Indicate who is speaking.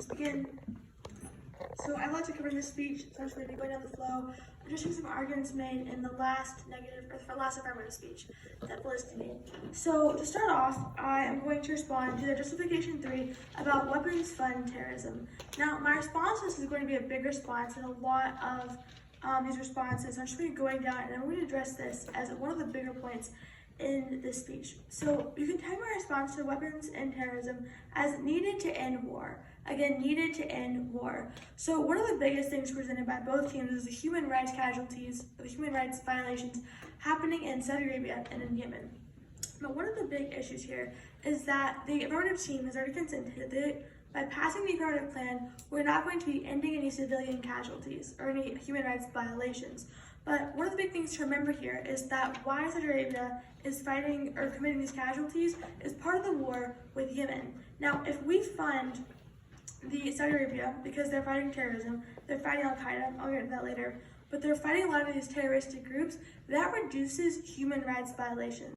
Speaker 1: let's begin. So I'd like to cover this speech, so I'm just going to be going down the flow, addressing some arguments made in the last affirmative speech that Felicity made. So to start off, I am going to respond to the justification 3 about weapons fund terrorism. Now, my response to this is going to be a big response and a lot of these responses. I'm just going to be going down and I'm going to address this as one of the bigger points in this speech. So you can tag my response to weapons and terrorism as needed to end war. Again, needed to end war. So one of the biggest things presented by both teams is the human rights casualties, the human rights violations happening in Saudi Arabia and in Yemen. But one of the big issues here is that the affirmative team has already consented that by passing the affirmative plan, we're not going to be ending any civilian casualties or any human rights violations. But one of the big things to remember here is that why Saudi Arabia is fighting or committing these casualties is part of the war with Yemen. Now, if we fund the Saudi Arabia because they're fighting terrorism, they're fighting Al-Qaeda, I'll get into that later, but they're fighting a lot of these terroristic groups, that reduces human rights violations.